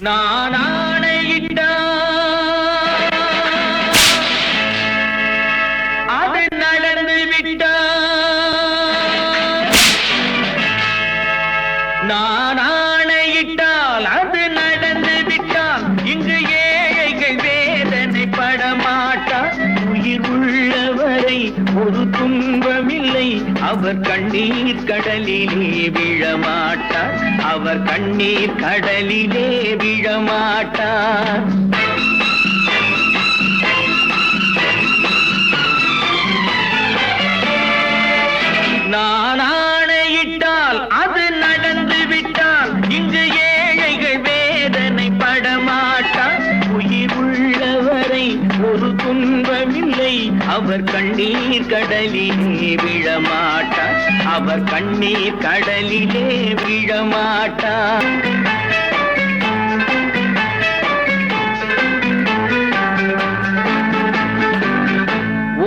நான் ஆணையிட்டா அது நடந்து விட்டா நான் ஆணையிட்டால் அது நடந்து விட்டால் இங்கு ஏழைகள் வேதனை படமாட்டார். உயிர் உள்ளவரை ஒரு துன்பமில்லை, அவர் கண்ணீர் கடலிலே விழமாட்டார். அவர் கண்ணீர் கடலிலே விழமாட்டார். நான் ஆணையிட்டால் அது நடந்து விட்டால் இங்கு ஏழைகள் வேதனை படமாட்டார். உயிர் உள்ளவரை ஒரு துன்பமில்லை, அவர் கண்ணீர் கடலிலே விழமாட்டார். அவர் கண்ணீர் கடலிலே விழமாட்டார்.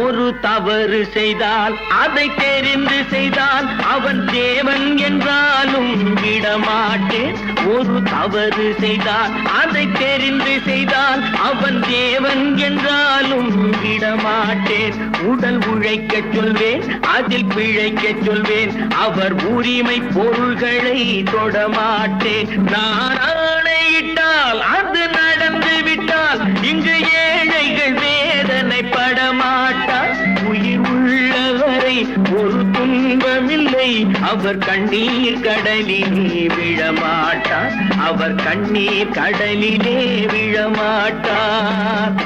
ஒரு தவறு செய்தால் அதை தெரிந்து செய்தால் அவன் தேவன் என்றாலும் விடமாட்டேன். ஒரு தவறு செய்தால் அதை தெரிந்து செய்தால் அவன் தேவன் என்றாலும் விடமாட்டேன். உடல் உழைக்க சொல்வேன், அதில் பிழைக்க சொல்வேன், அவர் உரிமை பொருள்களை தொடமாட்டேன். நான் ஆணையிட்டால் அது நடந்து விட்டால் இங்கு ஏழைகள் வேதனை படமாட்டார். உயிர் உள்ளவரை ஒரு துன்பமில்லை, அவர் கண்ணீர் கடலிலே விழமாட்டார். அவர் கண்ணீர் கடலிலே விழமாட்டார்.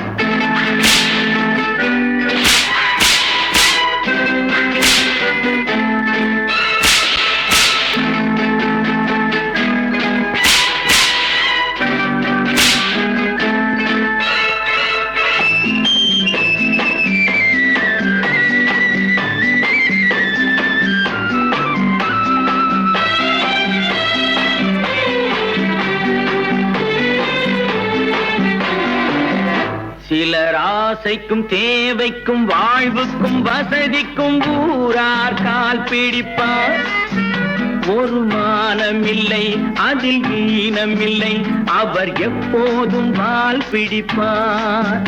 சிலர் ஆசைக்கும் தேவைக்கும் வாழ்வுக்கும் வசதிக்கும் ஊரார் கால் பிடிப்பார். ஒரு மானம் இல்லை, அதில் ஈனம் இல்லை, அவர் எப்போதும் வால் பிடிப்பார்.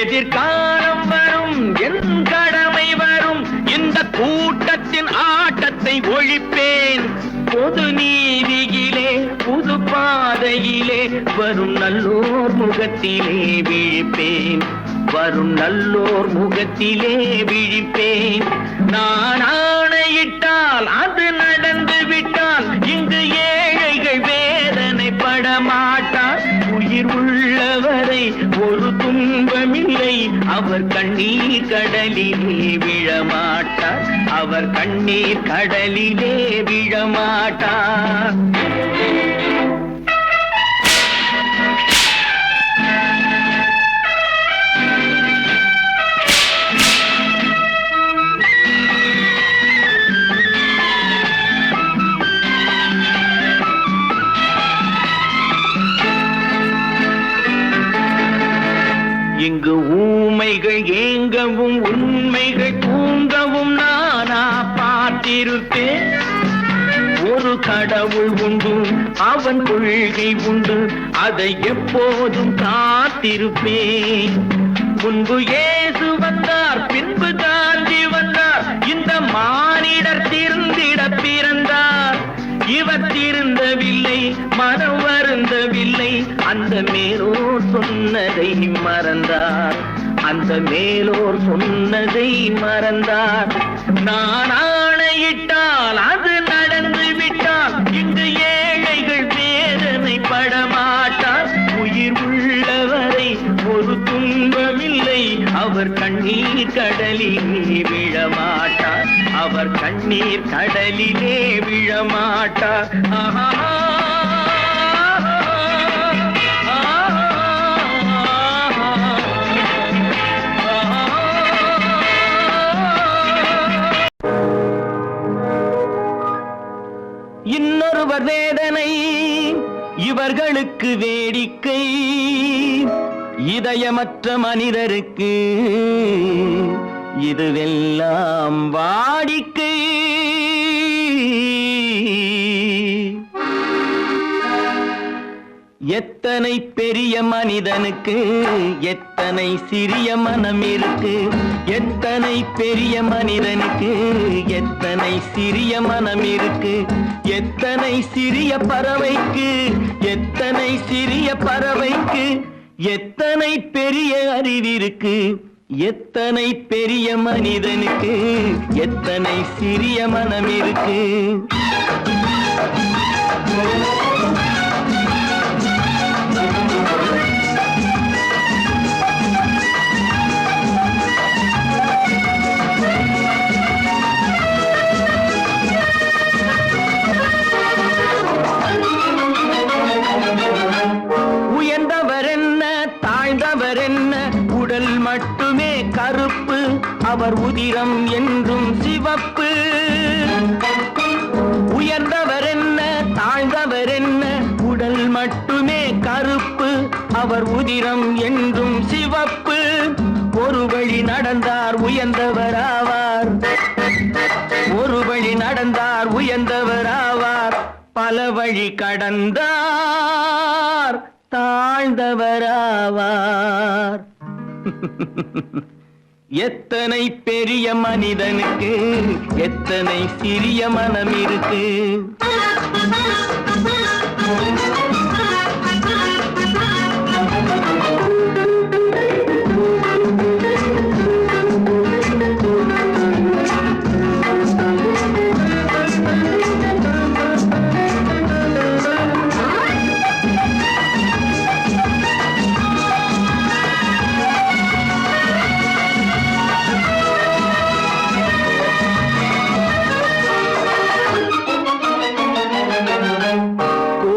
எதிர்காலம் வரும், என் கடமை வரும், இந்த கூட்டத்தின் ஆட்டத்தை ஒழிப்பேன். பொது நீதியிலே புது பாதையிலே வரும் நல்லோர் முகத்திலே விழிப்பேன். வரும் நல்லோர் முகத்திலே விழிப்பேன். நான் ஆணையிட்டால் அது நடந்து விட்டால் இங்கு ஏழைகள் வேதனை படமாட்டார். உயிர் உள்ளவரை ஒரு துன்பமில்லை, அவர் கண்ணீர் கடலிலே விழமாட்டார். அவர் கண்ணீர் கடலிலே விழமாட்டார். இங்கு ஊமைகள் ஏங்கவும் உண்மைகள் தூங்கவும் நானா பார்த்திருப்பேன். ஒரு கடவுள் உண்டு, அவன் கொள்கை உண்டு, அதை எப்போதும் காத்திருப்பேன். முன்பு இயேசு வந்தார், பின்பு காந்தி வந்தார், இந்த மானிடர் திருந்திட பிறந்தார். இவர் திருந்தவில்லை, மனம் வருந்தவில்லை, அந்த மேலோர் சொன்னதை மறந்தார். அந்த மேலோர் சொன்னதை மறந்தார். நான் ஆணையிட்டால் அது நடந்து விட்டால் இங்கு ஏழைகள் வேதனை படமாட்டார். உயிர் உள்ளவரை ஒரு துன்பமில்லை, அவர் கண்ணீர் கடலிலே விழமாட்டார். அவர் கண்ணீர் கடலிலே விழமாட்டார். ஆஹா. இன்னொருவர் வேதனை இவர்களுக்கு வேடிக்கை, இதயமற்ற மனிதருக்கு இதுவெல்லாம் வாடிக்கை. எத்தனை பெரிய மனிதனுக்கு எத்தனை சிறிய மனம் இருக்கு. எத்தனை பெரிய மனிதனுக்கு எத்தனை சிறிய மனம் இருக்கு. எத்தனை சிறிய பறவைக்கு எத்தனை சிறிய பறவைக்கு எத்தனை பெரிய அறிவிருக்கு. எத்தனை பெரிய மனிதனுக்கு எத்தனை சிறிய மனம் இருக்கு. உயர்ந்தவர் என்ன தாழ்ந்தவர் என்ன, உடல் மட்டுமே கருப்பு, அவர் உதிரம் என்றும் சிவப்பு. உயர்ந்தவர் என்ன தாழ்ந்தவர் என்ன, உடல் மட்டுமே கருப்பு, அவர் உதிரம் என்றும் சிவப்பு. ஒரு வழி நடந்தார் உயர்ந்தவராவார், ஒரு வழி நடந்தார் உயர்ந்தவராவார். பல வழி கடந்தார் தாழ்ந்தவராவார். எத்தனை பெரிய மனிதனுக்கு எத்தனை சிறிய மனம் இருக்கு.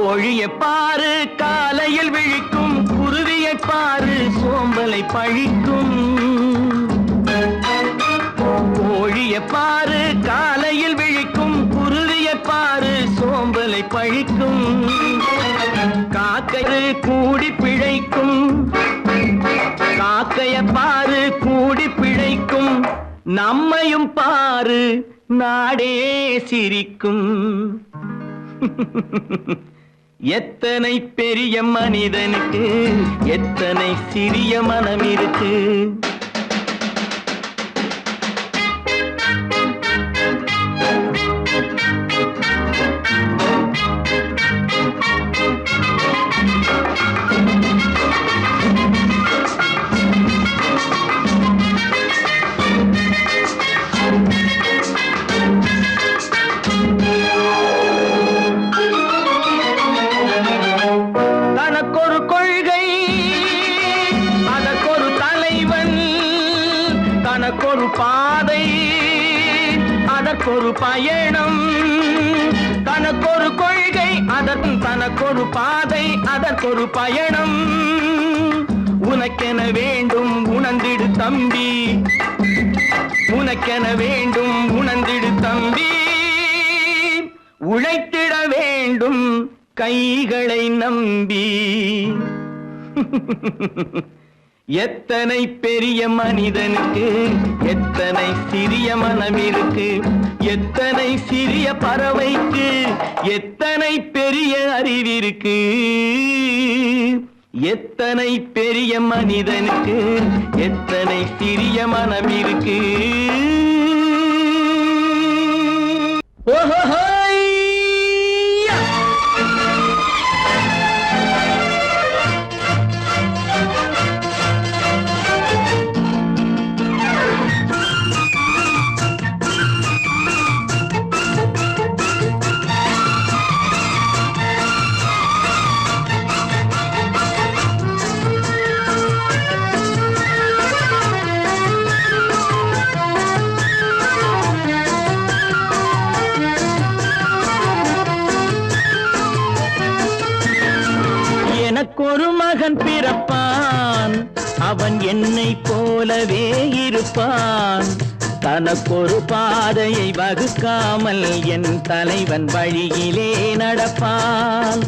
கோழியை பாரு காலையில் விழிக்கும், குருவியை பாரு சோம்பலை பழிக்கும். கோழியை பாரு காலையில் விழிக்கும், குருவியை பாரு சோம்பலை பழிக்கும். காக்கை கூடி பிழைக்கும், காக்கைய பாரு கூடி பிழைக்கும். நம்மையும் பாரு நாடே சிரிக்கும். எத்தனை பெரிய மனிதனுக்கு எத்தனை சிறிய மனம் இருக்கு. தனக்கொரு கொள்கை அதற்கொரு தலைவன், தனக்கொரு பாதை அதற்கொரு பயணம். தனக்கொரு கொள்கை தனக்கொரு பாதை அதற்கொரு பயணம். உனக்கென வேண்டும் உணர்ந்திடு தம்பி, உனக்கென வேண்டும் உணர்ந்திடு தம்பி. உழைத்திட வேண்டும் கைகளை நம்பி. எத்தனை பெரிய மனிதனுக்கு எத்தனை சிறிய மனம் இருக்கு. எத்தனை சிறிய பறவைக்கு எத்தனை பெரிய அறிவிருக்கு. எத்தனை பெரிய மனிதனுக்கு எத்தனை சிறிய மனம் இருக்கு. ஓஹோ எனக்கொரு மகன் பிறப்பான், அவன் என்னை போலவே இருப்பான். தனக்கொரு பாதையை வகுக்காமல் என் தலைவன் வழியிலே நடப்பான்.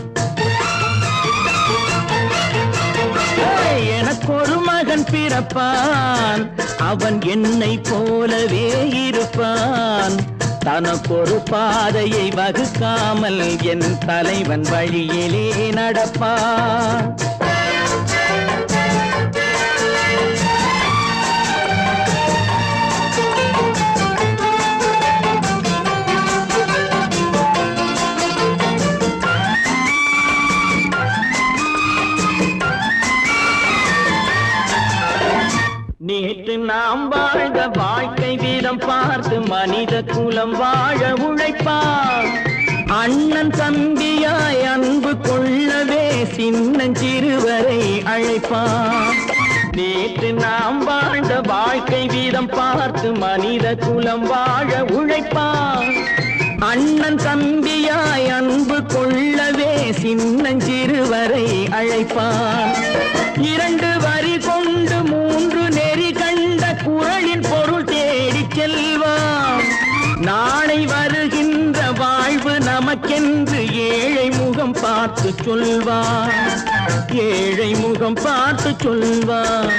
எனக்கொரு மகன் பிறப்பான், அவன் என்னை போலவே இருப்பான். தனக்கொரு பாதையை வகுக்காமல் என் தலைவன் வழியிலே நடப்பான். நாம் வாழ்ந்த வாழ்க்கை வீதம் பார்த்து மனித குலம் வாழ உழைப்பான். அண்ணன் தம்பியாய் அன்பு கொள்ளவே சின்னஞ்சிறுவரை அழைப்பான். நேற்று நாம் வாழ்ந்த வாழ்க்கை வீதம் பார்த்து மனித குலம் வாழ உழைப்பான். அண்ணன் தம்பியாய் அன்பு கொள்ளவே சின்னஞ்சிறுவரை அழைப்பான். 2 வரி கொண்டு 3 நெறி கண்ட குறளின் பொருள் தேடி செல்வான். நாளை வருகின்ற வாழ்வு நமக்கென்று ஏழை முகம் பார்த்து சொல்வான். ஏழை முகம் பார்த்து சொல்வான்.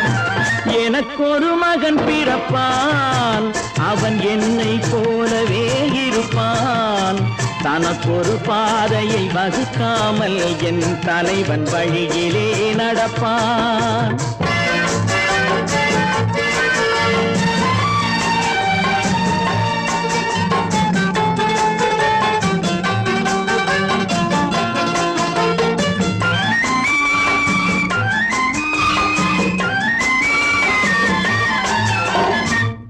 எனக்கொரு மகன் பிறப்பான், அவன் என்னை போலவே இருப்பான். தனக்கொரு பாதையை வகுக்காமல் என் தலைவன் வழியிலே நடப்பான்.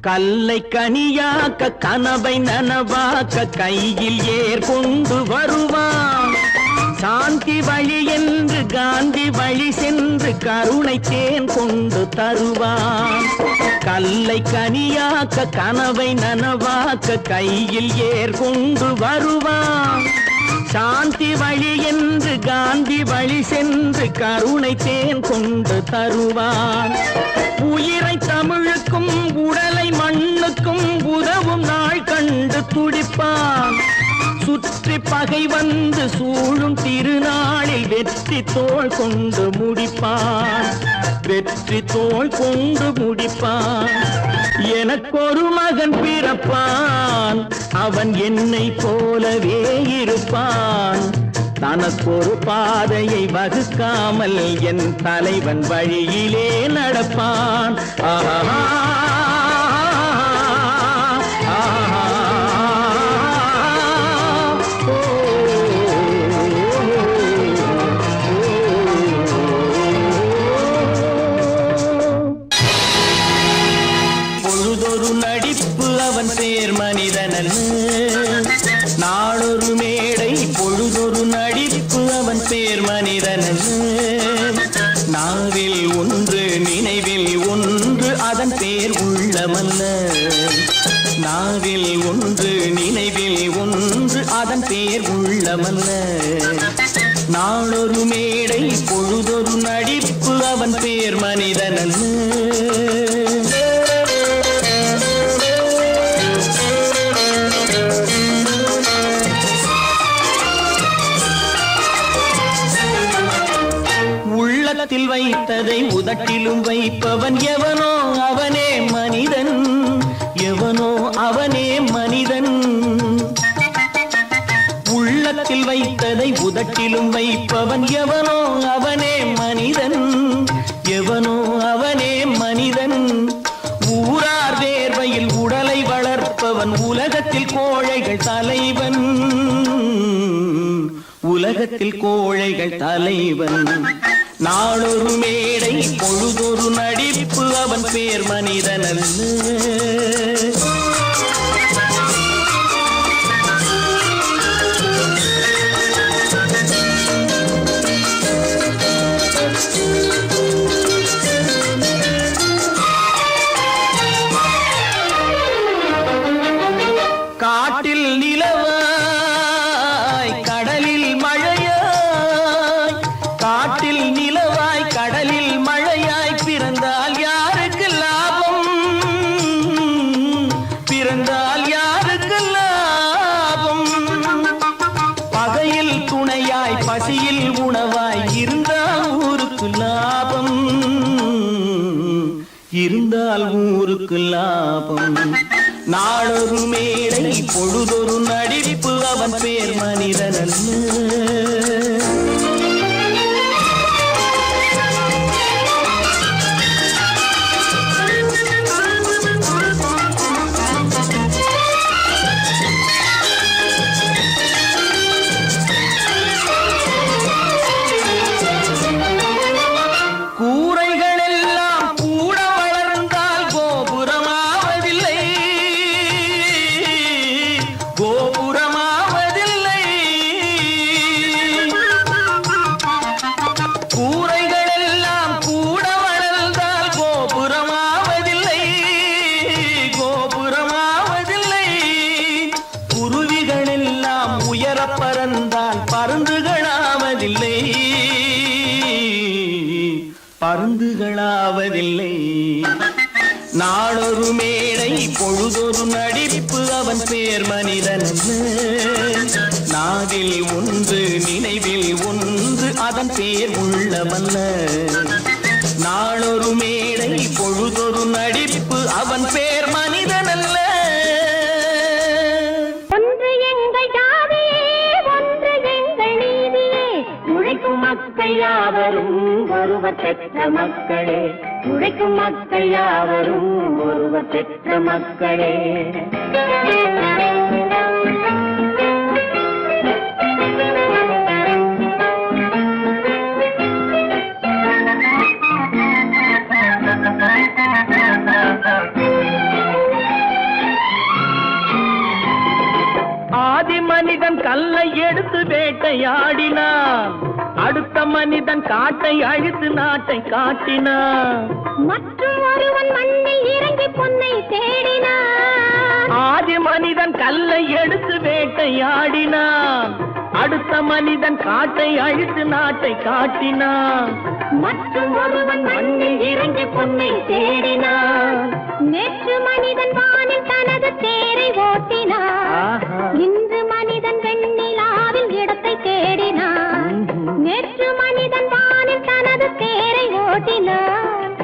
கல்லை கனியாக்க கனவை நனவாக்க கையில் ஏற்கொண்டு வருவான். சாந்தி வழி என்று காந்தி வழி சென்று கருணை தேன் கொண்டு தருவான். கல்லை கனியாக்க கனவை நனவாக்க கையில் ஏற்கொண்டு வருவான். சாந்தி வழி என்று காந்தி வழி சென்று கருணை தேன் கொண்டு தருவான். உயிரை தமிழுக்கும் உடலை மண்ணுக்கும் உதவும் நாள் கண்டு துடிப்பான். சுற்றி பகை வந்து சூழும் திருநாளில் வெற்றி தோள் கொண்டு முடிப்பான். வெற்றி தோள் கொண்டு முடிப்பான். எனக்கொரு மகன் பிறப்பான், அவன் என்னை போலவே இருப்பான். தனக்கொரு பாதையை வகுக்காமல் என் தலைவன் வழியிலே நடப்பான். ஆஹா பொழுதொரு நடிப்பு அவன் பேர் மனிதனல்ல. நாளொரு மேடை பொழுதொரு நடிப்பு அவன் பேர் மனிதனல்ல. நாவில் ஒன்று நினைவில் ஒன்று அதன் பேர் உள்ளமல்ல. நாவில் ஒன்று நினைவில் ஒன்று அதன் பேர் உள்ளமல்ல. நாளொரு மேடை பொழுதொரு நடிப்பு அவன் பேர் மனிதனல்ல. உள்ளத்தில் வைத்ததை உதட்டிலும் வைப்பவன் எவனோ அவனே மனிதன். எவனோ அவனே மனிதன். உள்ளத்தில் வைத்ததை உதட்டிலும் வைப்பவன் எவனோ அவனே மனிதன். எவனோ அவனே மனிதன். ஊரார் வேர்வையில் உடலை வளர்ப்பவன் உலகத்தில் கோழைகள் தலைவன். உலகத்தில் கோழைகள் தலைவன். நாளொரு மேடை பொழுதொரு நடிப்பு அவன் பேர் மனிதனல்ல. காட்டில் நிலவாய் கடலில் மழையாய். காட்டில் நிலவாய் கடலில் மழையாய் பிறந்தால் யாருக்கு லாபம்? பிறந்தால் யாருக்கு லாபம்? பகையில் துணையாய் பசியில் உணவாய் இருந்தால் ஊருக்கு லாபம். இருந்தால் ஊருக்கு லாபம். நாளொரு மேடை பொழுதொரு நடிப்பு அவன் பேர் மனிதனல்ல. கூரைகள் எல்லாம் கூட வளர்ந்தால் கோபுரம் நாளொரு மேடை பொழுதொரு நடிப்பு அவன் பேர் மனிதன் நாவில் ஒன்று நினைவில் ஒன்று அதன் பேர் உள்ளவல்ல நாளொரு மேடை பொழுதொரு நடிப்பு அவன் பேர் மனிதன் அல்ல ஒன்று எங்கள் ஜாதியே ஒன்று எங்கள் நீதியே உழைக்கும் மக்கள் யாவரும் ஒருவர் பெற்ற மக்களே உழைக்கும் மக்கள் யாவரும் ஒருவர் பெற்ற மக்களே ஆதி மனிதன் கல்லை எடுத்து வேட்டையாடினான் அடுத்த மனிதன் காட்டை அழித்து நாட்டை காட்டினான் மற்றும் ஒருவன் மண்ணில் இறங்கி பொன்னை தேடினான் ஆதி மனிதன் கல்லை எடுத்து வேட்டையாடினான் அடுத்த மனிதன் காட்டை அழித்து நாட்டை காட்டினான் மற்றும் ஒருவன் மண்ணில் இறங்கி பொன்னை தேடினான் நேற்று மனிதன் வானில் தனது தேரை ஓட்டினான் இன்று மனிதன் வெண்ணிலாவில் இடத்தை தேடினான் நேற்று மனிதன் வானில் தனது தேரை ஓட்டினான்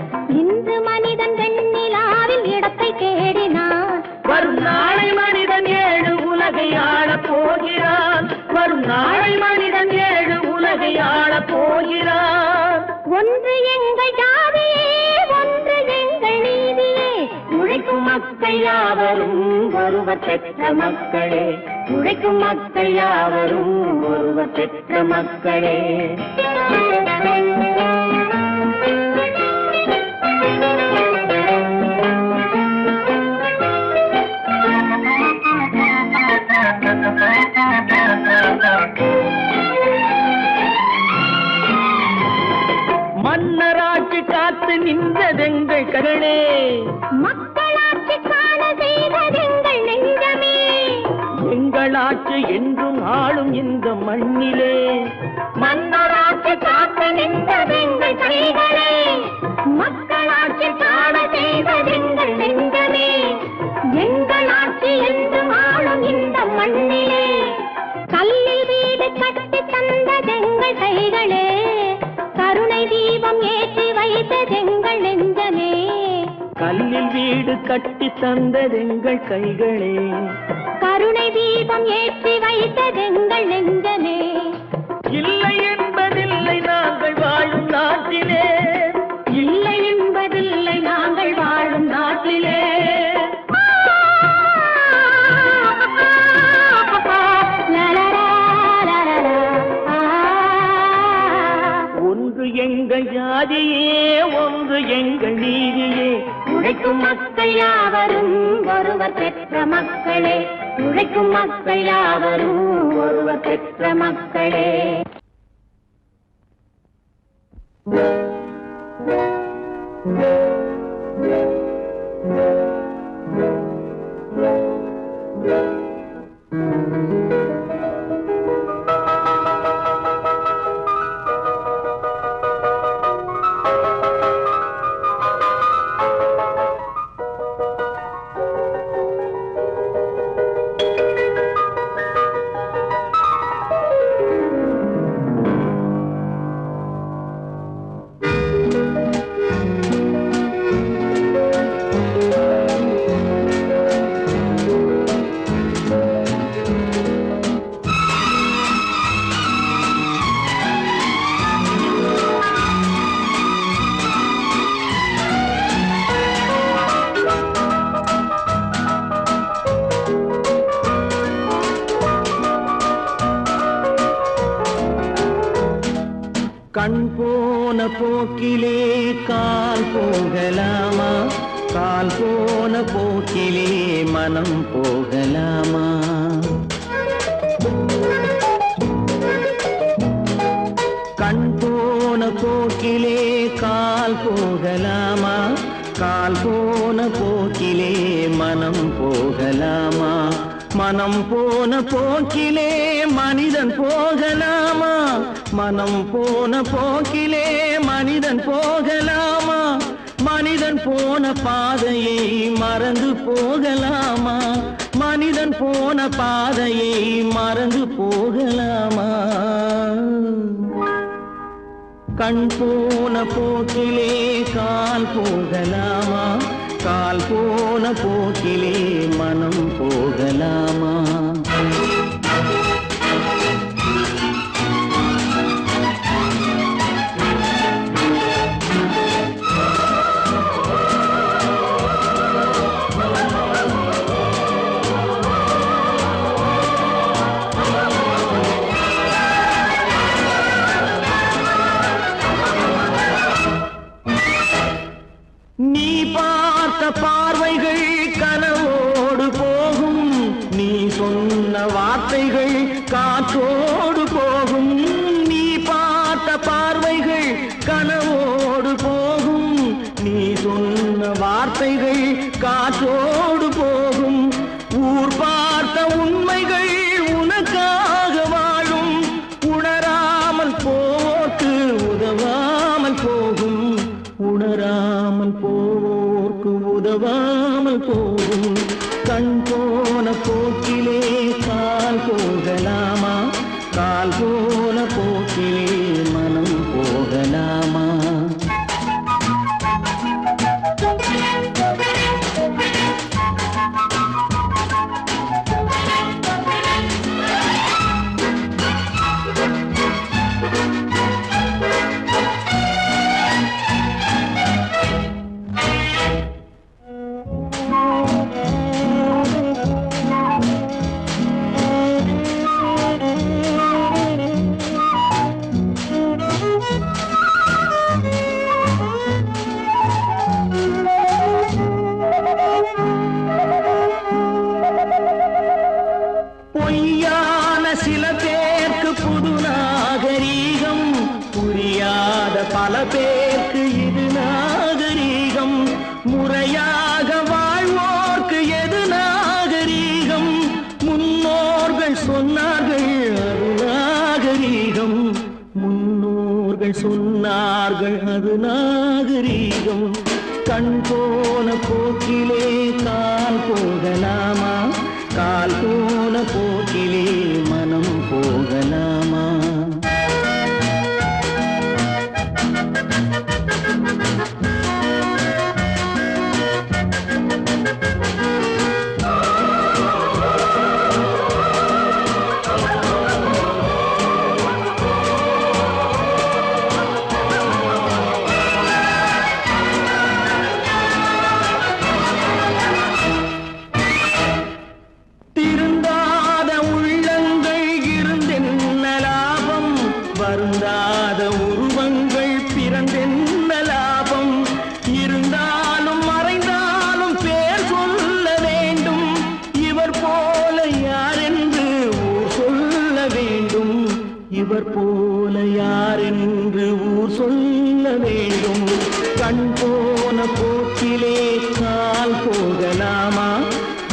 இன்று மனிதன் வெண்ணிலாவில் இடத்தை தேடினான் வரும் நாளை மனிதன் 7 உலகை ஆளப் போகிறான் வரும் நாளை மனிதன் 7 உலகை ஆளப் போகிறான் ஒன்று எங்கள் ஜாதியே ஒன்று எங்கள் நீதியே உழைக்கும் மக்கள் யாவரும் ஒருவர் பெற்ற மக்களே உழைக்கும் மக்கள் யாவரும் ஒருவர் பெற்ற மக்களே மன்னராட்சி காத்து நின்றதெங்கள் கரணே மக்களாட்சி காண செய்ததெங்கள் நெஞ்சமே எங்களாட்சி என்றும் ஆளும் இந்த மண்ணிலே மன்னராட்சி காத்து நின்றதெங்கள் கைகளே மக்களாட்சி காண செய்ததெங்கள் நெஞ்சமே எங்களாட்சி என்றும் ஆளும் இந்த மண்ணிலே கல்லில் வீடு கட்டி தந்ததெங்கள் கைகளே கருணை தீபம் ஏற்றி வைத்ததெங்கள் நெஞ்சமே கல்லில் வீடு கட்டி தந்ததெங்கள் கைகளே கருணை தீபம் ஏற்றி வைத்ததெங்கள் நெஞ்சமே இல்லை என்பதில்லை நாங்கள் வாழும் நாட்டிலே இல்லை என்பதில்லை நாங்கள் வாழும் நாட்டிலே ஒன்று எங்கள் ஜாதியே ஒன்று எங்கள் நீதியே உழைக்கும் மக்கள் யாவரும் ஒருவர் பெற்ற மக்களே உழைக்கும் மக்கள் யாவரும் ஒருவர் பெற்ற மக்களே கண் போன போக்கிலே கால் போகலாமா கால் போன போக்கிலே மனம் போகலாமா கண் போன போக்கிலே கால் போகலாமா கால் போன போக்கிலே மனம் போகலாமா மனம் போன போக்கிலே மனிதன் போகலாமா மனம் போன போக்கிலே மனிதன் போகலாமா மனிதன் போன பாதையை மறந்து போகலாமா? மனிதன் போன பாதையை மறந்து போகலாமா? கண் போன போக்கிலே கால் போகலாமா? கால் போன போக்கிலே மனம் போகலாமா? நீ பார்த்த பார்வைகள் கனவோடு போகும், நீ சொன்ன வார்த்தைகள் காற்றோடு போகும். நீ பார்த்த பார்வைகள் கனவோடு போகும், நீ சொன்ன வார்த்தைகள் காற்றோடு போகும். ஊர் பார்த்த உண்மைகள் உனக்காக வாழும், உணராமல் போக்கு உதவாமல் போகும். உணராமல் போக்கு உதவாமல் போகும். கண் போன போக்கிலே கால் போகலாமா? கால் போன போக்கிலே மனம் போகலாமா? பொய்யான சில பேருக்கு புது நாகரீகம், புரியாத பல பேருக்கு இது நாகரீகம். முறையாக வாழ்வோர்க்கு எது நாகரீகம்? முன்னோர்கள் சொன்னார்கள் அது நாகரீகம். முன்னோர்கள் சொன்னார்கள் அது நாகரீகம். கண் போன போக்கிலே கால் போகலாமா? கால் போன போக்கிலே மனம் போகலாமா? திருந்தாத உள்ளங்கள் இருந்தென்ன லாபம்? வருந்தாத உருவங்கள் பிறந்தென்ன லாபம்? இருந்தாலும் மறைந்தாலும் பேர் சொல்ல வேண்டும். இவர் போல யாரென்று ஊர் சொல்ல வேண்டும். இவர் போல யாரென்று ஊர் சொல்ல வேண்டும். கண் போன போக்கிலே கால் போகலாமா?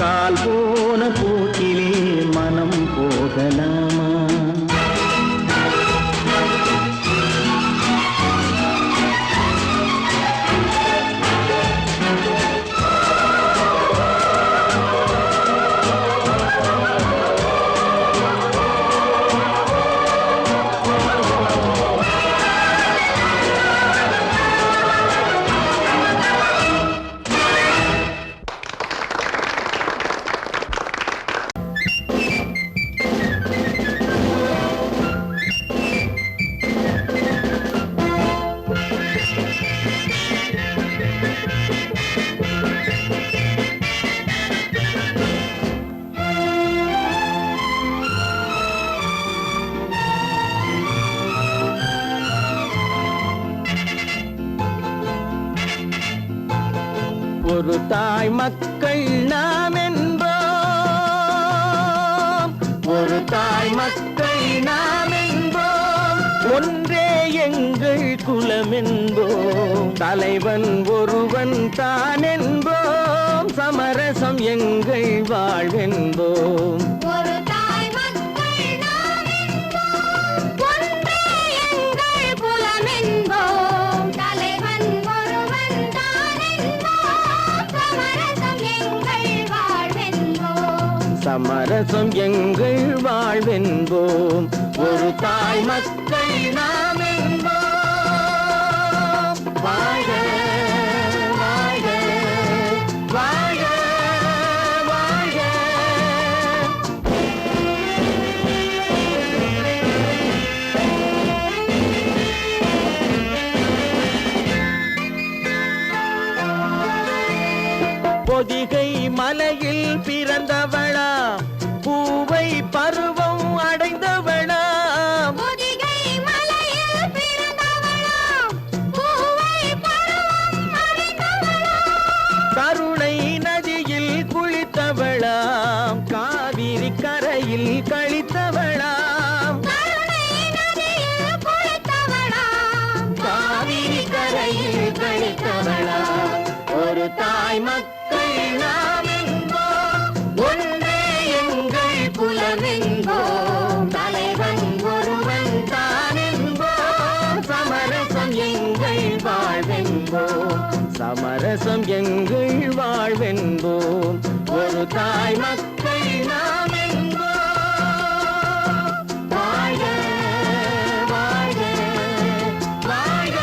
கால் போன போக்கிலே மனம் போகலாமா? ஒரு தாய் மக்கள் நாம் என்போம். ஒரு தாய் மக்கள் நாம் என்போம். ஒன்றே எங்கள் குலம் என்போம். தலைவன் ஒருவன் தான் என்போம். சமரசம் எங்கள் வாழ்வென்போம். ஒரு தாய் மக்கள் நாம் என்போம். ஒன்றே எங்கள் குலம் என்போம். தலைவன் ஒருவன் தான் சமரசம் எங்கள் வாழ்வென்போம். ஒரு தாய் மக்கள் நாம் என்போம். வாழ்க வாழ்க வாழ்க வாழ்க. பொதிகை மலையில் பிறந்தவளா, பூவை பருவம் அடைந்தவளா, பொதிகை மலையில் பிறந்தவளா, பூவை பருவம் அடைந்தவளா, கருணை நதியில் குளித்தவளா, காவிரி கரையில் கழித்தவளா, கருணை நதியில் குளித்தவளா, காவிரி கரையில் கழித்தவளா. ஒரு தாய் மக்கள் நாம் என்போம். ஒன்றே எங்கள் குலம் என்போம். தலைவன் ஒருவன் தான் என்போம். சமரசம் எங்கள் வாழ்வென்போம். சமரசம் எங்கள் வாழ்வென்போம். ஒரு தாய் மக்கள் நாம் என்போம். வாழ்க வாழ்க வாழ்க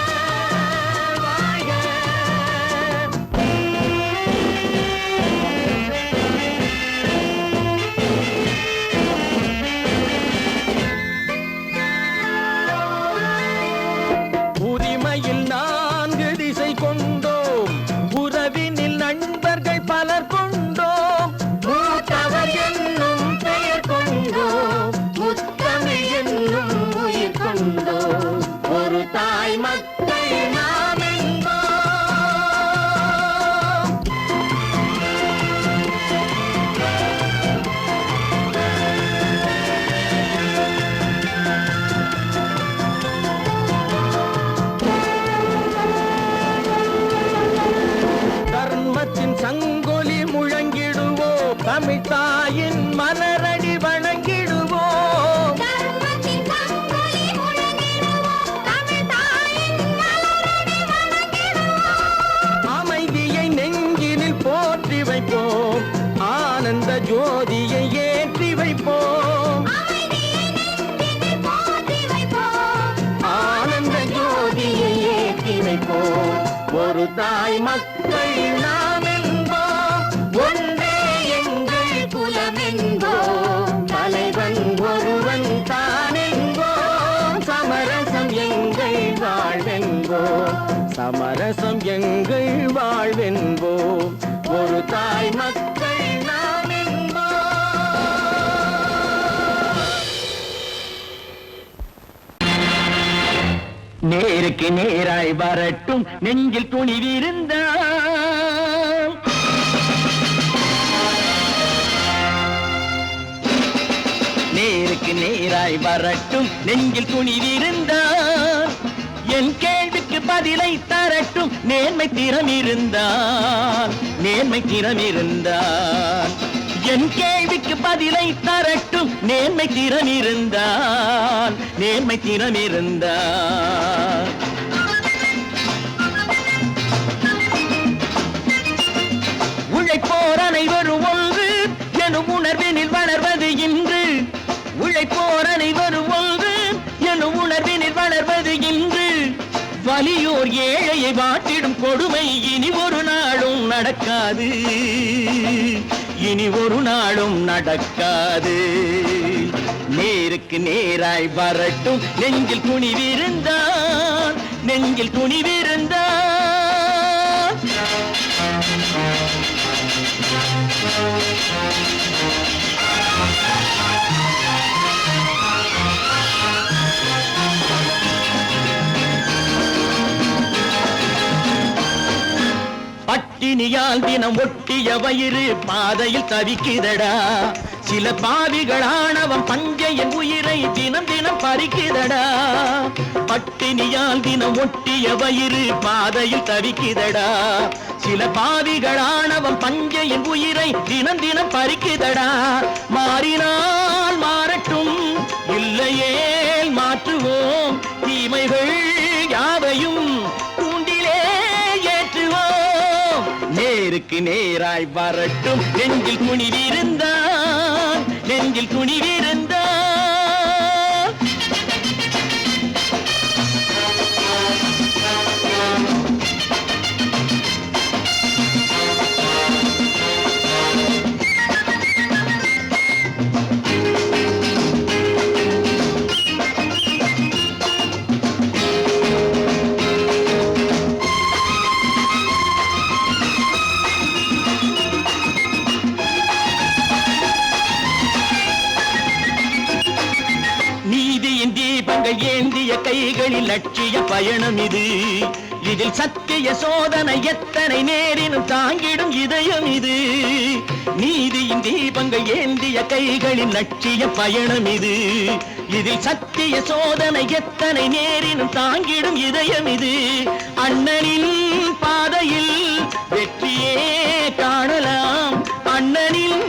வாழ்க. உரிமையில் 4 திசை கொண்டோம். உறவினில் நண்பர்கள் பலர் கொண்டோம். மூத்தவர் என்னும் பெயர் கொண்டோம். முத்தமிழ் என்னும் உயிர் கொண்டோம். ஒரு தாய் மக்கள் நாம் என்போம். தர்மத்தின் சங்கொலி முழங்கிடுவோம். தமிழ் தாயின் மலரடி வணங்கிடுவோம். தர்மத்தின் சங்கொலி முழங்கிடுவோம். தமிழ் தாயின் மலரடி வணங்கிடுவோம். அமைதியை நெஞ்சினில் போற்றி வைப்போம். ஆனந்த ஜோதியை ஏற்றி வைப்போம். அமைதியை நெஞ்சினில் போற்றி வைப்போம். ஆனந்த ஜோதியை ஏற்றி வைப்போம். ஒரு தாய் மக்கள் நாம் என்போம். ஒன்றே எங்கள் குலம் என்போம். தலைவன் ஒருவன் தான் என்போம். சமரசம் எங்கள் வாழ்வென்போம். சமரசம் எங்கள் வாழ்வென்போம். ஒரு தாய் மக்கள் நாம் என்போம். நேருக்கு நேராய் வரட்டும் நெஞ்சில் துணிவிருந்தால். நேருக்கு நேராய் வரட்டும் நெஞ்சில் துணிவிருந்தால். என் கேள்விக்கு பதிலை தரட்டும் நேர்மை திறம் இருந்தால். நேர்மை திறம் இருந்தால். என் கேள்விக்கு பதிலை தரட்டும் நேர்மை திறம் இருந்தால். நேர்மை திறம் இருந்தால். உழைப்போர் அனைவரும் ஒன்று எனும் உணர்வினில் வளர்வது இன்று. உழைப்போர் அனைவரும் ஒன்று எனும் உணர்வினில் வளர்வது இன்று. வலியோர் ஏழையை வாட்டிடும் கொடுமை இனி ஒரு நாளும் நடக்காது. இனி ஒரு நாளும் நடக்காது. நேருக்கு நேராய் வரட்டும் நெஞ்சில் துணிவிருந்தால். நெஞ்சில் துணிவிருந்தால். பட்டினியால் தினம் ஒட்டிய வயிறு பாதையில் தவிக்குதடா. சில பாவிகள் ஆணவம் பஞ்சையின் உயிரை தினம் தினம் பறிக்குதடா. பட்டினியால் தினம் ஒட்டிய வயிறு பாதையில் தவிக்குதடா. சில பாவிகள் ஆணவம் பஞ்சையின் உயிரை தினம் தினம் பறிக்குதடா. மாறினால் மாறட்டும் இல்லையேல் மாற்றுவோம். தீமைகள் யாவையும் தூண்டிலே ஏற்றுவோம். நேருக்கு நேராய் வரட்டும் நெஞ்சில் துணிவிருந்தால். நெஞ்சில் துணிவிருந்தா நீதியின் தீபங்கள் ஏந்திய கைகளில் லட்சிய பயணம் இது. இதில் சத்திய சோதனை எத்தனை நேரினும் தாங்கிடும் இதயம் இது. நீதியின் தீபங்கள் ஏந்திய கைகளில் லட்சிய பயணம் இது. இதில் சத்திய சோதனை எத்தனை நேரினும் தாங்கிடும் இதயம் இது. அண்ணனின் பாதையில் வெற்றியே காணலாம். அண்ணனின்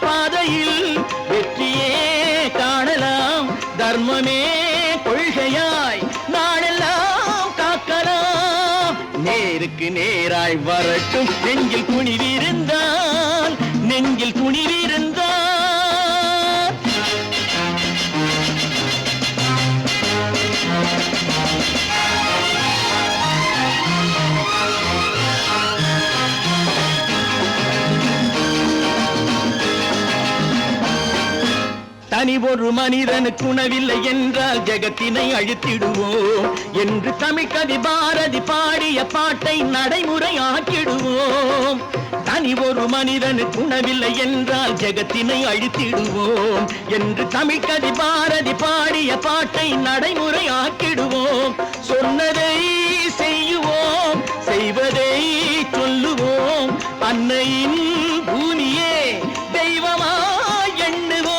பாதையில் வெற்றியே காணலாம். தர்மமே கொள்கையாய் நாடெல்லாம் காக்கலாம். நேருக்கு நேராய் வரட்டும் நெஞ்சில் துணிவிருந்தால். நெஞ்சில் துணிவிருந்தால் தனி ஒரு மனிதனுக்கு உணவில்லை என்றால் ஜெகத்தினை அழித்திடுவோம் என்று தமிழ் கவி பாரதி பாடிய பாட்டை நடைமுறையாக்கிடுவோம். தனி ஒரு மனிதனுக்கு உணவில்லை என்றால் ஜெகத்தினை அழித்திடுவோம் என்று தமிழ் கவி பாரதி பாடிய பாட்டை நடைமுறையாக்கிடுவோம். சொன்னதை செய்யுவோம், செய்வதை சொல்லுவோம். அன்னையின் பூமியே தெய்வமா எண்ணுவோம்.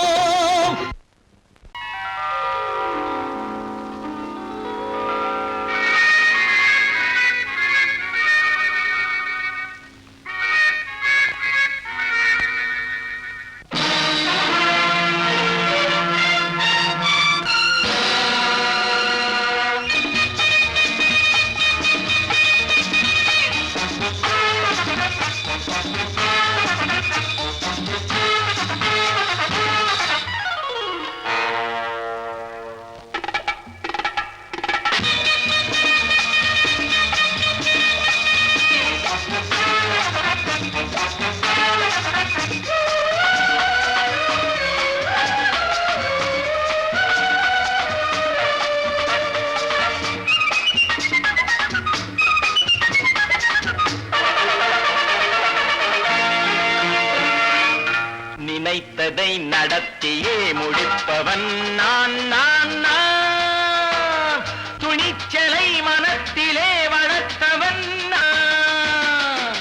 நினைத்ததை நடத்தியே முடிப்பவன் நான் நான் நான். துணிச்சலை மனத்திலே வளர்த்தவன் நான்.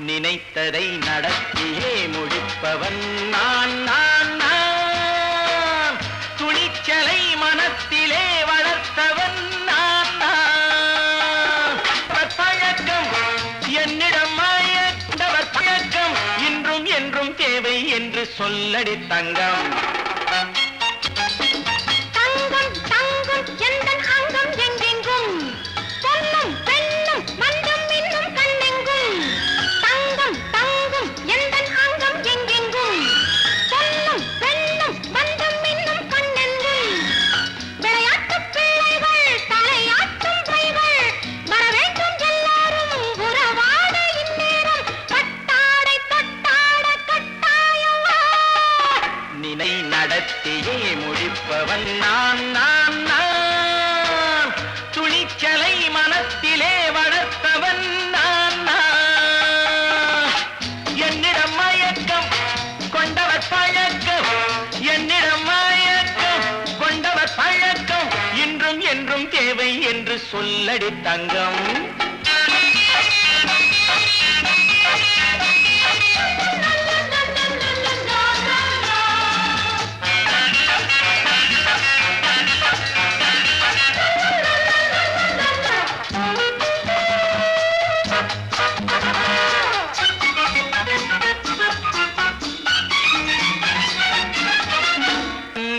நினைத்ததை நடத்தியே முடிப்பவன் நான் நான் நான். துணிச்சலை மனத்திலே வளர்த்தவன் நான் நான். பழக்கம் என்னிடம் மாயத்தவர் பழக்கம் இன்றும் என்றும் தேவை என்று சொல்லடி தங்கம். தங்கம் தங்கம் எந்தன் அங்கம் எங்கெங்கும். பொன்னும் பெண்ணும் மண்டும் இன்னும் கண்ணெங்கும். தங்கம் தங்கம் எந்தன் அங்கம் எங்கெங்கும். பொன்னும் பெண்ணும் மண்டும் இன்னும் கண்ணெங்கும். விளையாட்டுப் பிள்ளைகள் தலையாட்டும் கைகள் வர வேண்டும் எல்லாரும் உறவாட இந்நேரம். பட்டாடை தொட்டாட கட்டாயம் வா. நினை நடத்தியே முடிப்பவன் நான் நான் நான். துணிச்சலை மனத்திலே வளர்த்தவன் நான் நான். என்னிடம் மயக்கம் கொண்டவர் பழக்கம். என்னிடம் மயக்கம் கொண்டவர் பழக்கம் இன்றும் என்றும் தேவை என்று சொல்லடி தங்கம்.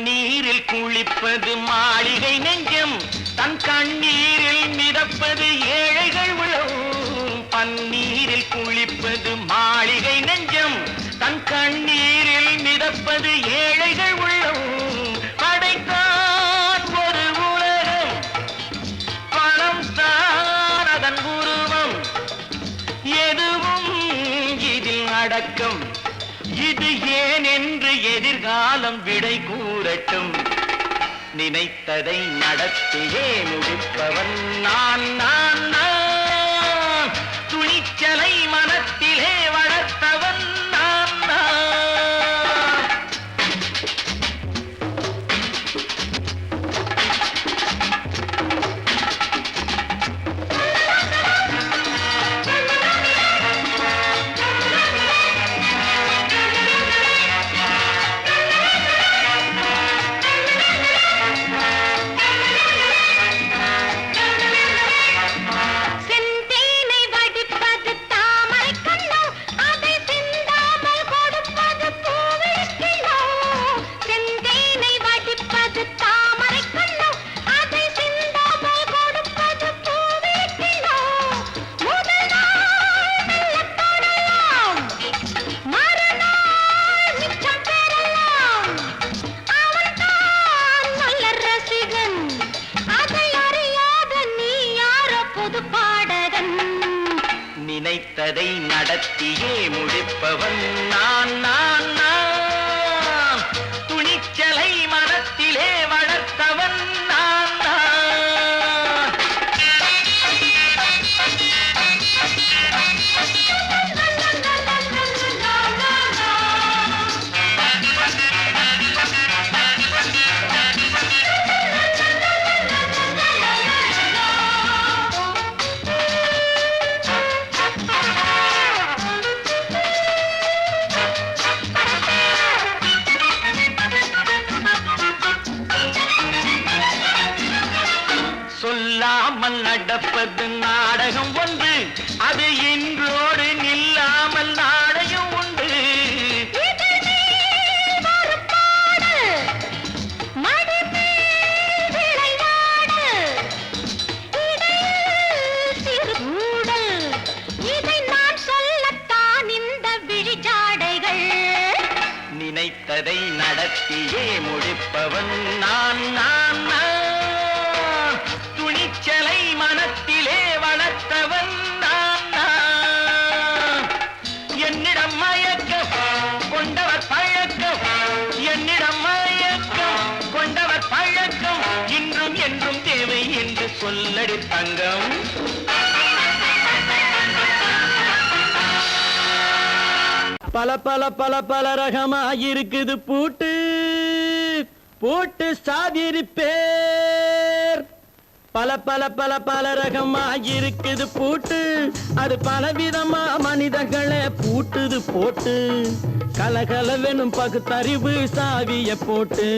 நீரில் குளிப்பது மாளிகை நெஞ்சம். தன் கண்ணீரில் மிதப்பது ஏழைகள் உழவும். பன்னீரில் குளிப்பது மாளிகை நெஞ்சம். தன் கண்ணீரில் மிதப்பது ஏழைகள் மயக்கம் இது ஏன் என்று எதிர்காலம் விடை கூறட்டும். நினைத்ததை நடத்தியே முடிப்பவன் நான் நான் நான். துணிச்சலை மனத்திலே வளர்த்தவன் நான் நான். நினைத்ததை நடத்தியே முடிப்பவன் நான் நான் நான். துணிச்சலை மனத்திலே வளர்த்தவன் நான் நான். சொல்லாமல் நடப்பது நாடகம் ஒன்று, அது இன்றோடு நில்லாமல் நாடையும் உண்டு. நினைத்ததை நடத்தியே முடிப்பவன் நான் நான் நான். துணிச்சலை மனத்திலே வளர்த்தவன் நான் நான். என்னிடம் மயக்கம் கொண்டவர் பழக்கம், என்னிடம் மயக்கம் கொண்டவர் பழக்கம் இன்றும் என்றும் தேவை என்று சொல்லடி தங்கம். பல பல பல பல ரகமாயிருக்குது பூட்டு பூட்டு சாதிரி பேர். பல பல பல பல ரகமாயிருக்குது பூட்டு, அது பலவிதமா மனிதர்களை பூட்டுது போட்டு. கலகலவெனும் பகுத்தறிவு சாவிய போட்டு,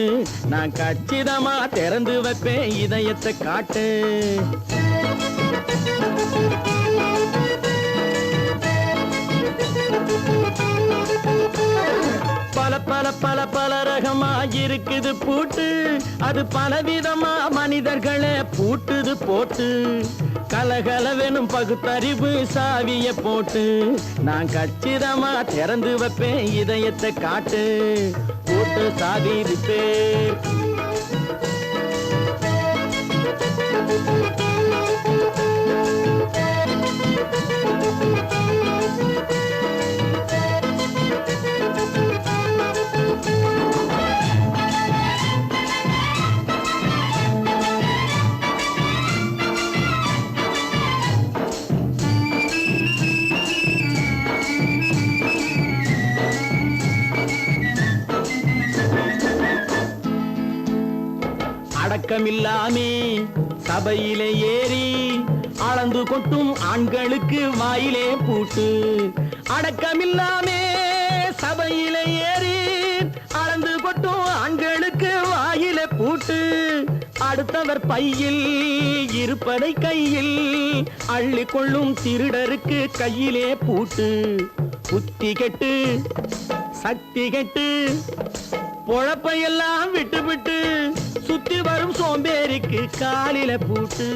நான் கச்சிதமா திறந்து வைப்பேன் இதயத்தை காட்டு. பல பல பல பல ரகமாயிருக்குது பூட்டு, அது பலவிதமா மனிதர்களை பூட்டுது போட்டு. கலகலவெனும் பகுத்தறிவு சாவிய போட்டு, நான் கச்சிதமா திறந்து வைப்பேன் இதயத்தை காட்டு. பூட்டு சாதிரி பேர். அடக்கமில்லாமே சபையிலே ஏறி அளந்து கொட்டும் ஆண்களுக்கு வாயிலே பூட்டு. அடக்கமில்லாமே சபையிலே ஏறி அளந்து கொட்டும் ஆண்களுக்கு வாயிலே பூட்டு. அடுத்தவர் பையில் இருப்பதை கையில் அள்ளி கொள்ளும் திருடருக்கு கையிலே பூட்டு. புத்தி கெட்டு சக்தி கெட்டு பொழப்பையெல்லாம் விட்டு விட்டு சுத்தி வரும் சோம்பேறிக்கு காலில பூட்டு.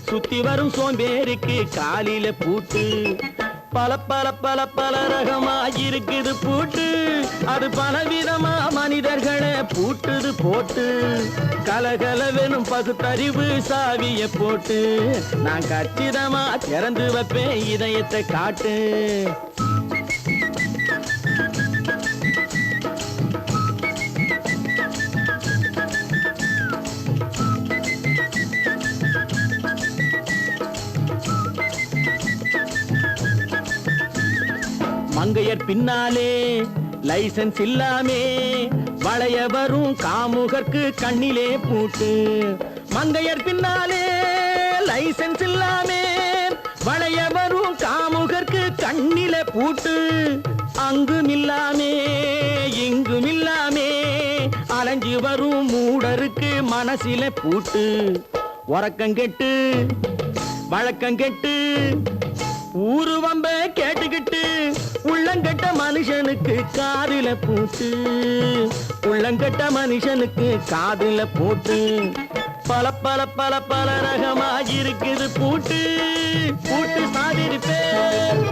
சுத்தி வரும் சோம்பேறிக்கு காலில பூட்டு. பல பல பல பல ரகமாயிருக்குது பூட்டு, அது பலவிதமா மனிதர்களை பூட்டுது போட்டு. கலகலவெனும் பகுத்தறிவு சாவிய போட்டு, நான் கச்சிதமா திறந்து வைப்பேன் இதயத்தை காட்டு. பின்னாலே லைசன்ஸ் இல்லாமே வளைய வரும் காமுகர்க்கு கண்ணிலே பூட்டு. மங்கையர் பின்னாலே லைசன்ஸ் இல்லாமே வளைய வரும் காமுகர்க்கு கண்ணிலே பூட்டு. அங்கும் இல்லாமே இங்கும் இல்லாமே அலைஞ்சு வரும் மூடருக்கு மனசில பூட்டு. உறக்கங்கெட்டு வழக்கங்கெட்டு ஊரு வம்ப கேட்டுக்கிட்டு உள்ளங்கட்ட மனுஷனுக்கு காதுல பூட்டு. உள்ளங்கட்ட மனுஷனுக்கு காதுல பூட்டு. பல பல பல பல ரகமாயிருக்குது பூட்டு. பூட்டு சாதிருப்பேன்.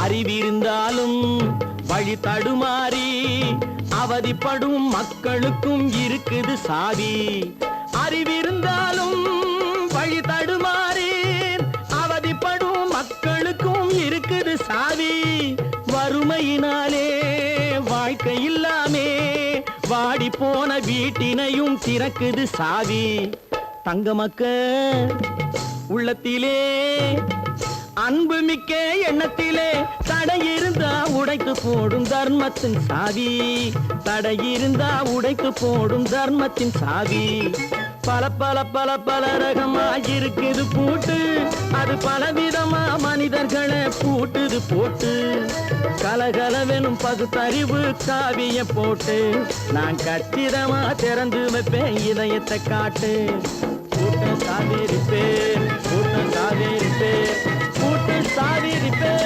அறிவிருந்தாலும் வழி தடுமாறி அவதிப்படும் மக்களுக்கும் இருக்குது சாவி. அறிவிருந்தாலும் வழி தடுமாறி அவதிப்படும் மக்களுக்கும் இருக்குது சாவி. வறுமையினாலே வாழ்க்கை இல்லாமே வாடி போன வீட்டினையும் திறக்குது சாவி. தங்க மக்க உள்ளத்திலே அன்பு மிக்க எண்ணத்திலே தடை இருந்தா உடைத்து போடும் தர்மத்தின் சாவி. தடை இருந்தா உடைத்து போடும் தர்மத்தின் சாவி. பல பல பல பல ரகமாயிருக்குது பூட்டு. அது பலவிதமா மனிதர்களை பூட்டுது போட்டு. கலகலவெனும் பகுத்தறிவு காவிய போட்டு நான் கச்சிதமா திறந்து வைப்பேன் இதயத்தை காட்டு. பூட்டு சாவிருப்பேன் பூட்டு சாவிருப்பேன் பூட்டு சாவிருப்பேன்.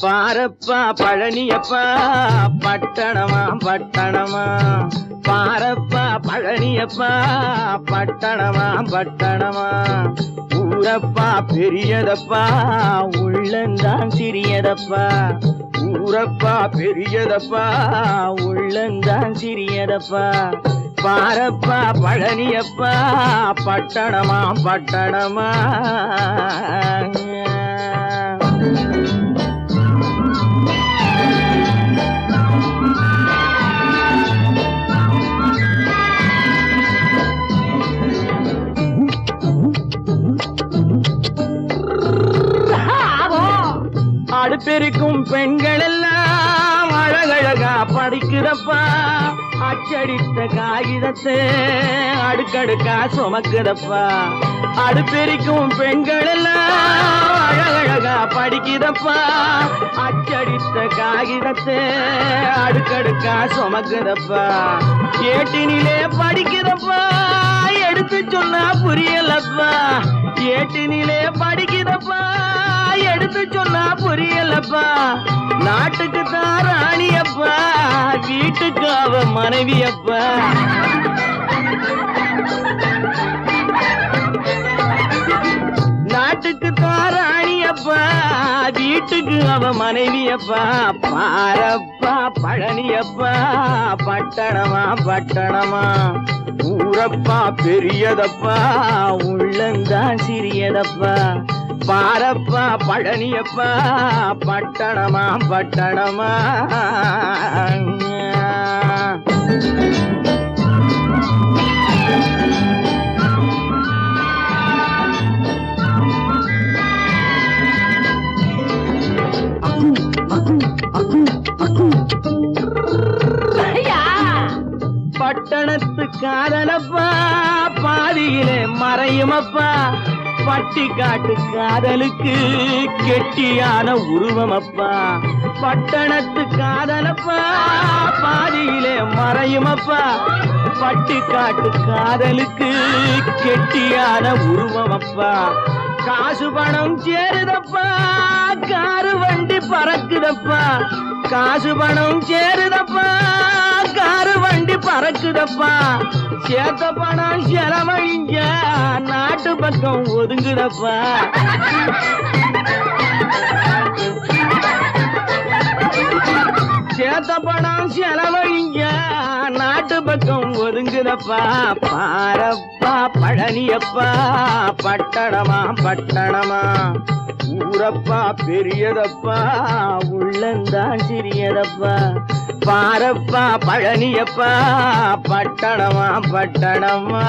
பாரப்பா பழனியப்பா பட்டணமா பட்டணமா. பாரப்பா பழனியப்பா பட்டணமா பட்டணமா. ஊரப்பா பெரியதப்பா உள்ளந்தான் சிறியதப்பா. ஊரப்பா பெரியதப்பா உள்ளந்தான் சிறியதப்பா. பாரப்பா பழனியப்பா பட்டணமா பட்டணமா. அடுப்பெருக்கும் பெண்கள் எல்லாம் அழகழகா படிக்குதப்பா. அச்சடித்த காகிதத்தை அடுக்கடுக்கா சுமக்குதப்பா. அடுப்பெருக்கும் பெண்கள் எல்லாம் அழகழகா படிக்குதப்பா. அச்சடித்த காகிதத்தை அடுக்கடுக்கா சுமக்குதப்பா. ஏட்டினிலே படிக்குதப்பா எடுத்து சொன்னா புரியலப்பா. ஏட்டினிலே படிக்குதப்பா எடுத்து சொன்னா புரியலப்பா. நாட்டுக்கு தான் ராணியப்பா வீட்டுக்கு அவ மனைவியப்பா. நாட்டுக்கு தான் ராணியப்பா வீட்டுக்கு அவ மனைவியப்பா. பாரப்பா பழனியப்பா பட்டணமா பட்டணமா. ஊரப்பா பெரியதப்பா உள்ளந்தான் சிறியதப்பா. பாரப்பா பழனியப்பா பட்டணமா பட்டணமா. பட்டணத்து காதலப்பா பாதியிலே மறையுமப்பா பட்டி காட்டு காதலுக்கு கெட்டியான உருவமப்பா பட்டணத்து காதலப்பா பாதியிலே மறையுமப்பா பட்டி காட்டு காதலுக்கு கெட்டியான உருவமப்பா காசு பணம் சேருதப்பா காரு வண்டி பறக்குதப்பா காசு பணம் சேருதப்பா காரு வண்டி பறக்குதப்பா சேத்த பணம் செலவழிங்க நாட்டு பக்கம் ஒதுங்குதப்பா சேத்த பணம் செலவழிங்க நாட்டு பக்கம் ஒதுங்குதப்பா பாரப்பா பழனியப்பா பட்டணமா பட்டணமா ஊரப்பா பெரியதப்பா உள்ளந்தான் சிறியதப்பா பாரப்பா பழனியப்பா பட்டணமா பட்டணமா